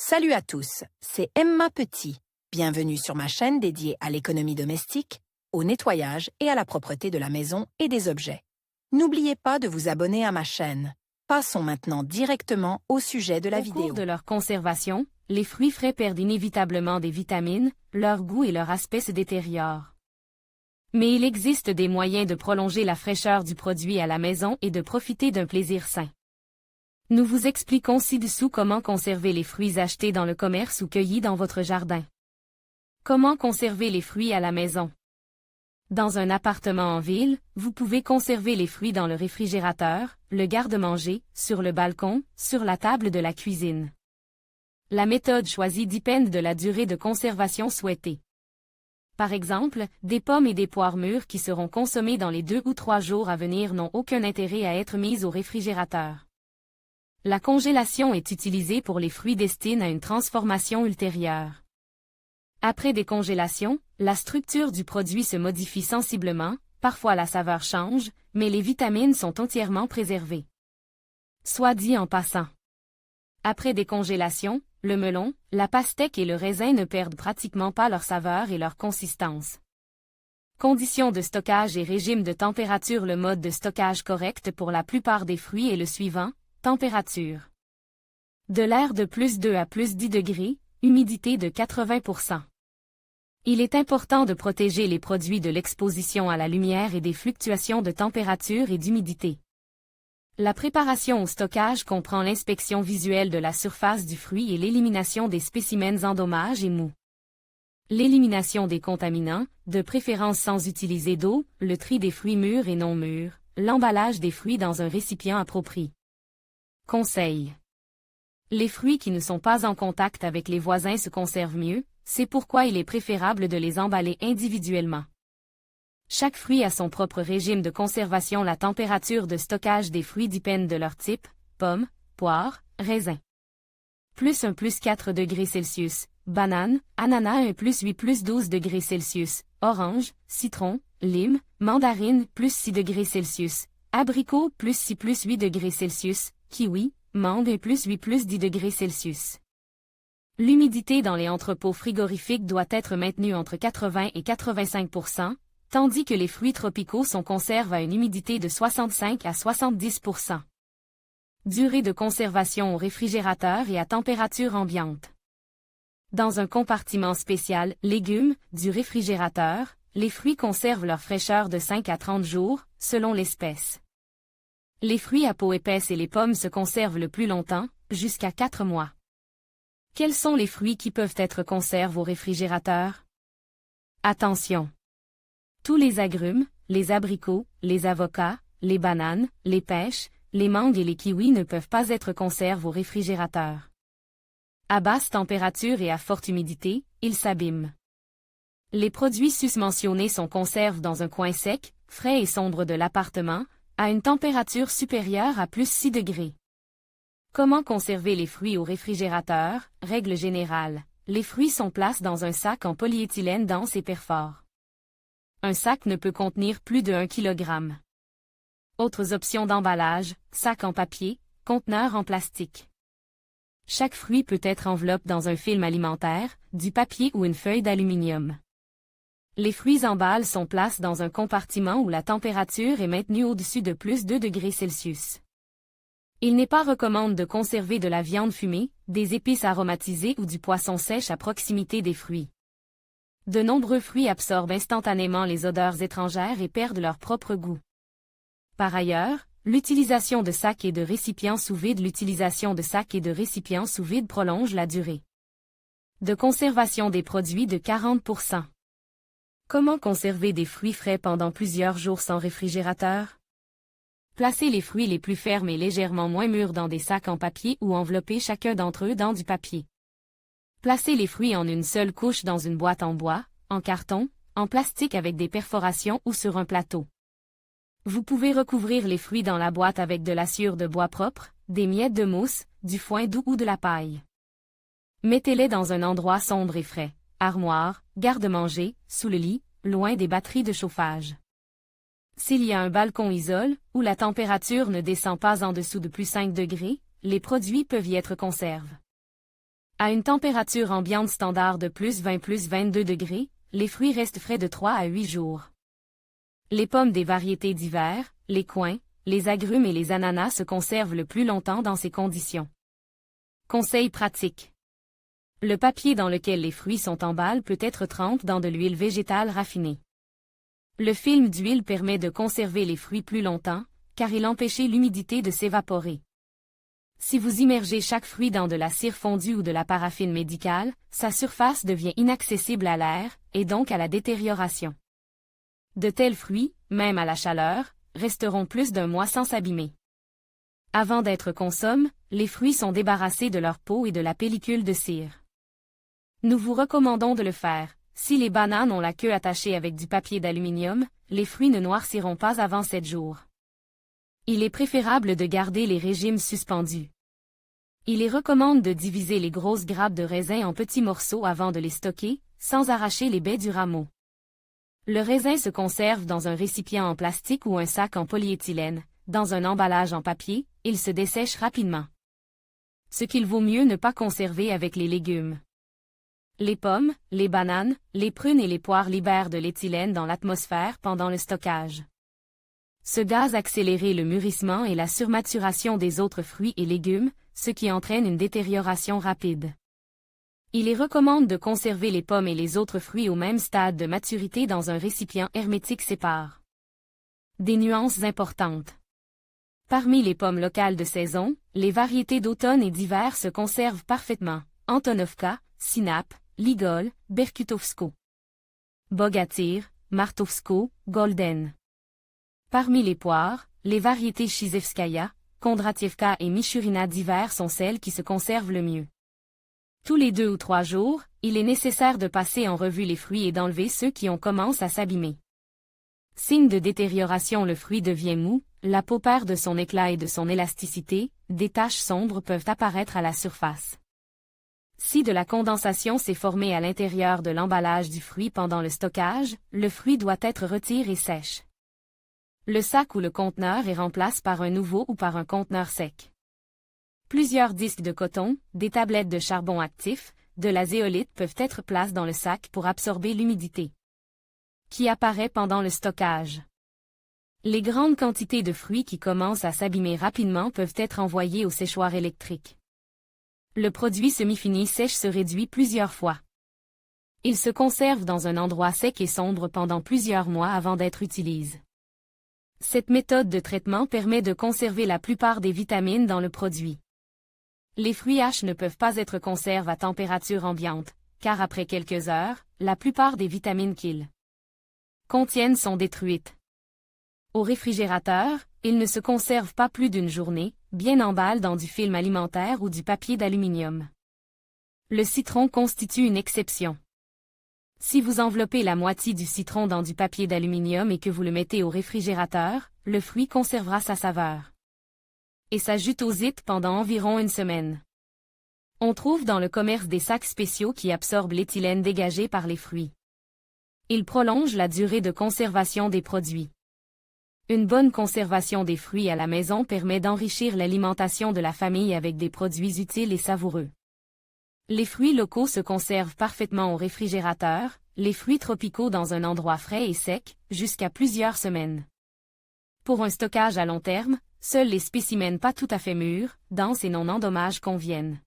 Salut à tous, c'est Emma Petit. Bienvenue sur ma chaîne dédiée à l'économie domestique, au nettoyage et à la propreté de la maison et des objets. N'oubliez pas de vous abonner à ma chaîne. Passons maintenant directement au sujet de la vidéo. Au cours de leur conservation, les fruits frais perdent inévitablement des vitamines, leur goût et leur aspect se détériorent. Mais il existe des moyens de prolonger la fraîcheur du produit à la maison et de profiter d'un plaisir sain. Nous vous expliquons ci-dessous comment conserver les fruits achetés dans le commerce ou cueillis dans votre jardin. Comment conserver les fruits à la maison? Dans un appartement en ville, vous pouvez conserver les fruits dans le réfrigérateur, le garde-manger, sur le balcon, sur la table de la cuisine. La méthode choisie dépend de la durée de conservation souhaitée. Par exemple, des pommes et des poires mûres qui seront consommées dans les 2 ou 3 jours à venir n'ont aucun intérêt à être mises au réfrigérateur. La congélation est utilisée pour les fruits destinés à une transformation ultérieure. Après décongélation, la structure du produit se modifie sensiblement, parfois la saveur change, mais les vitamines sont entièrement préservées. Soit dit en passant. Après décongélation, le melon, la pastèque et le raisin ne perdent pratiquement pas leur saveur et leur consistance. Conditions de stockage et régime de température. Le mode de stockage correct pour la plupart des fruits est le suivant: température de l'air de +2 à +10 degrés, humidité de 80%. Il est important de protéger les produits de l'exposition à la lumière et des fluctuations de température et d'humidité. La préparation au stockage comprend l'inspection visuelle de la surface du fruit et l'élimination des spécimens endommages et mous. L'élimination des contaminants, de préférence sans utiliser d'eau, le tri des fruits mûrs et non mûrs, l'emballage des fruits dans un récipient approprié. Conseil. Les fruits qui ne sont pas en contact avec les voisins se conservent mieux, c'est pourquoi il est préférable de les emballer individuellement. Chaque fruit a son propre régime de conservation. La température de stockage des fruits dépend de leur type: pommes, poires, raisins. +1 +4 degrés Celsius, banane, ananas 1 +8 +12 degrés Celsius, orange, citron, lime, mandarine +6 degrés Celsius, abricot +6 +8 degrés Celsius, kiwi, mangue 8 +10 degrés Celsius. L'humidité dans les entrepôts frigorifiques doit être maintenue entre 80 et 85%, tandis que les fruits tropicaux sont conservés à une humidité de 65 à 70%. Durée de conservation au réfrigérateur et à température ambiante. Dans un compartiment spécial, légumes, du réfrigérateur, les fruits conservent leur fraîcheur de 5 à 30 jours, selon l'espèce. Les fruits à peau épaisse et les pommes se conservent le plus longtemps, jusqu'à 4 mois. Quels sont les fruits qui peuvent être conservés au réfrigérateur? Attention! Tous les agrumes, les abricots, les avocats, les bananes, les pêches, les mangues et les kiwis ne peuvent pas être conservés au réfrigérateur. À basse température et à forte humidité, ils s'abîment. Les produits susmentionnés sont conservés dans un coin sec, frais et sombre de l'appartement, à une température supérieure à +6 degrés. Comment conserver les fruits au réfrigérateur? Règle générale, les fruits sont placés dans un sac en polyéthylène dense et perfort. Un sac ne peut contenir plus de 1 kg. Autres options d'emballage: sac en papier, conteneur en plastique. Chaque fruit peut être enveloppé dans un film alimentaire, du papier ou une feuille d'aluminium. Les fruits en balle sont placés dans un compartiment où la température est maintenue au-dessus de +2 degrés Celsius. Il n'est pas recommandé de conserver de la viande fumée, des épices aromatisées ou du poisson sèche à proximité des fruits. De nombreux fruits absorbent instantanément les odeurs étrangères et perdent leur propre goût. Par ailleurs, l'utilisation de sacs et de récipients sous vide. L'utilisation de sacs et de récipients sous vide prolonge la durée de conservation des produits de 40%. Comment conserver des fruits frais pendant plusieurs jours sans réfrigérateur? Placez les fruits les plus fermes et légèrement moins mûrs dans des sacs en papier ou enveloppez chacun d'entre eux dans du papier. Placez les fruits en une seule couche dans une boîte en bois, en carton, en plastique avec des perforations ou sur un plateau. Vous pouvez recouvrir les fruits dans la boîte avec de la sciure de bois propre, des miettes de mousse, du foin doux ou de la paille. Mettez-les dans un endroit sombre et frais: armoire, garde-manger, sous le lit, loin des batteries de chauffage. S'il y a un balcon isole, où la température ne descend pas en dessous de +5 degrés, les produits peuvent y être conservés. À une température ambiante standard de plus 20 plus 22 degrés, les fruits restent frais de 3 à 8 jours. Les pommes des variétés d'hiver, les coings, les agrumes et les ananas se conservent le plus longtemps dans ces conditions. Conseils pratiques. Le papier dans lequel les fruits sont emballés peut être trempé dans de l'huile végétale raffinée. Le film d'huile permet de conserver les fruits plus longtemps, car il empêche l'humidité de s'évaporer. Si vous immergez chaque fruit dans de la cire fondue ou de la paraffine médicale, sa surface devient inaccessible à l'air, et donc à la détérioration. De tels fruits, même à la chaleur, resteront plus d'un mois sans s'abîmer. Avant d'être consommés, les fruits sont débarrassés de leur peau et de la pellicule de cire. Nous vous recommandons de le faire. Si les bananes ont la queue attachée avec du papier d'aluminium, les fruits ne noirciront pas avant 7 jours. Il est préférable de garder les régimes suspendus. Il est recommandé de diviser les grosses grappes de raisin en petits morceaux avant de les stocker, sans arracher les baies du rameau. Le raisin se conserve dans un récipient en plastique ou un sac en polyéthylène. Dans un emballage en papier, il se dessèche rapidement. Ce qu'il vaut mieux ne pas conserver avec les légumes. Les pommes, les bananes, les prunes et les poires libèrent de l'éthylène dans l'atmosphère pendant le stockage. Ce gaz accélère le mûrissement et la surmaturation des autres fruits et légumes, ce qui entraîne une détérioration rapide. Il est recommandé de conserver les pommes et les autres fruits au même stade de maturité dans un récipient hermétique séparé. Des nuances importantes. Parmi les pommes locales de saison, les variétés d'automne et d'hiver se conservent parfaitement. Antonovka, Sinap, Ligol, Berkutovsko. Bogatyr, Martovsko, Golden. Parmi les poires, les variétés Chizevskaya, Kondratievka et Michurina d'hiver sont celles qui se conservent le mieux. Tous les 2 ou 3 jours, il est nécessaire de passer en revue les fruits et d'enlever ceux qui ont commencé à s'abîmer. Signe de détérioration, le fruit devient mou, la peau perd de son éclat et de son élasticité, des taches sombres peuvent apparaître à la surface. Si de la condensation s'est formée à l'intérieur de l'emballage du fruit pendant le stockage, le fruit doit être retiré et sèche. Le sac ou le conteneur est remplacé par un nouveau ou par un conteneur sec. Plusieurs disques de coton, des tablettes de charbon actif, de la zéolite peuvent être placés dans le sac pour absorber l'humidité qui apparaît pendant le stockage. Les grandes quantités de fruits qui commencent à s'abîmer rapidement peuvent être envoyées au séchoir électrique. Le produit semi-fini sèche se réduit plusieurs fois. Il se conserve dans un endroit sec et sombre pendant plusieurs mois avant d'être utilisé. Cette méthode de traitement permet de conserver la plupart des vitamines dans le produit. Les fruits H ne peuvent pas être conservés à température ambiante, car après quelques heures, la plupart des vitamines qu'ils contiennent sont détruites. Au réfrigérateur, ils ne se conservent pas plus d'une journée, bien emballés dans du film alimentaire ou du papier d'aluminium. Le citron constitue une exception. Si vous enveloppez la moitié du citron dans du papier d'aluminium et que vous le mettez au réfrigérateur, le fruit conservera sa saveur. Et sa jutosite pendant environ une semaine. On trouve dans le commerce des sacs spéciaux qui absorbent l'éthylène dégagé par les fruits. Ils prolongent la durée de conservation des produits. Une bonne conservation des fruits à la maison permet d'enrichir l'alimentation de la famille avec des produits utiles et savoureux. Les fruits locaux se conservent parfaitement au réfrigérateur, les fruits tropicaux dans un endroit frais et sec, jusqu'à plusieurs semaines. Pour un stockage à long terme, seuls les spécimens pas tout à fait mûrs, denses et non endommages conviennent.